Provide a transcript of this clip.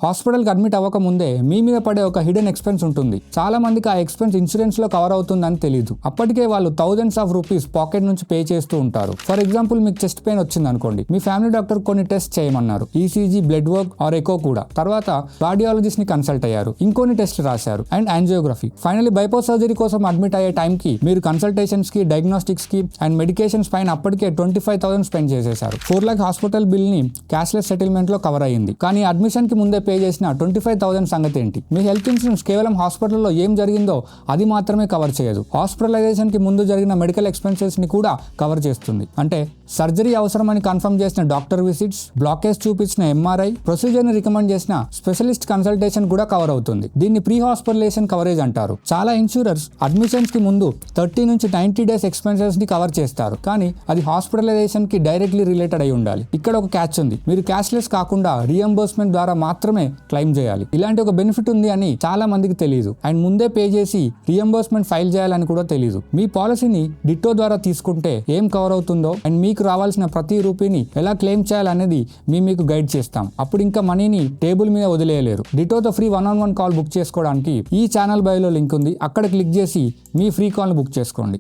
హాస్పిటల్కి అడ్మిట్ అవ్వక ముందే మీ మీద పడే ఒక హిడెన్ ఎక్స్పెన్స్ ఉంటుంది. చాలా మందికి ఆ ఎక్స్పెన్స్ ఇన్సూరెన్స్ లో కవర్ అవుతుందని తెలియదు. అప్పటికే వాళ్ళు థౌజండ్స్ ఆఫ్ రూపీస్ పాకెట్ నుంచి పే చేస్తూ ఉంటారు. ఫర్ ఎగ్జాంపుల్, మీకు చెస్ట్ పెయిన్ వచ్చింది అనుకోండి, మీ ఫ్యామిలీ డాక్టర్ కొన్ని టెస్ట్ చేయమన్నారు, ECG, blood work or echo కూడా. తర్వాత కార్డియాలజిస్ట్ ని కన్సల్ట్ అయ్యారు, ఇంకొన్ని టెస్ట్ రాశారు and angiography. Finally bypass surgery కోసం అడ్మిట్ అయ్యే టైంకి మీరు కన్సల్టేషన్స్ కి, డయాగ్నోస్టిక్స్ కి అండ్ మెడికేషన్స్ పైన అప్పటికే 25,000 స్పెండ్ చేసేశారు. 4 lakh హాస్పిటల్ బిల్ ని క్యాష్లెస్ సెటిల్మెంట్ లో కవర్ అయ్యింది. కానీ అడ్మిషన్ కి ముందే పే చేసిన 25,000 సంగతి ఏంటి? మీ హెల్త్ ఇన్సూరెన్స్ కేవలం హాస్పిటల్లో ఏం జరిగిందో అది మాత్రమే కవర్ చేయదు, హాస్పిటలైజేషన్ కి ముందు జరిగిన మెడికల్ ఎక్స్పెన్సెస్ ని కూడా కవర్ చేస్తుంది. అంటే సర్జరీ అవసరమని కన్ఫర్మ్ చేసిన డాక్టర్ విజిట్స్, బ్లాకేజ్ చూపించిన ఎంఆర్ఐ, ప్రొసీజర్ ని రికమెండ్ చేసిన స్పెషలిస్ట్ కన్సల్టేషన్ కూడా కవర్ అవుతుంది. దీన్ని ప్రీ హాస్పిటలైజేషన్ కవరేజ్ అంటారు. చాలా ఇన్సూరర్స్ అడ్మిషన్స్ కి ముందు 30 నుంచి 90 డేస్ ఎక్స్పెన్సెస్ ని కవర్ చేస్తారు, కానీ అది హాస్పిటలైజేషన్ కి డైరెక్ట్లీ రిలేటెడ్ అయి ఉండాలి. ఇక్కడ ఒక క్యాచ్ ఉంది, మీరు క్యాష్లెస్ కాకుండా రీఎంబర్స్మెంట్ ద్వారా మాత్రమే క్లెయిమ్ చేయాలి. ఇలాంటి ఒక బెనిఫిట్ ఉంది అని చాలా మందికి తెలియదు అండ్ ముందే పే చేసి రీఎంబర్స్మెంట్ ఫైల్ చేయాలని కూడా తెలియదు. మీ పాలసీని డిట్టో ద్వారా తీసుకుంటే ఏం కవర్ అవుతుందో అండ్ మీకు రావాల్సిన ప్రతి రూపీని ఎలా క్లెయిమ్ చేయాలనేది మీకు గైడ్ చేస్తాం. అప్పుడు ఇంకా మనీని టేబుల్ మీద వదిలేయలేరు. డిట్టోతో ఫ్రీ 1-on-1 కాల్ బుక్ చేసుకోవడానికి ఈ ఛానల్ బయోలో లింక్ ఉంది, అక్కడ క్లిక్ చేసి మీ ఫ్రీ కాల్ బుక్ చేసుకోండి.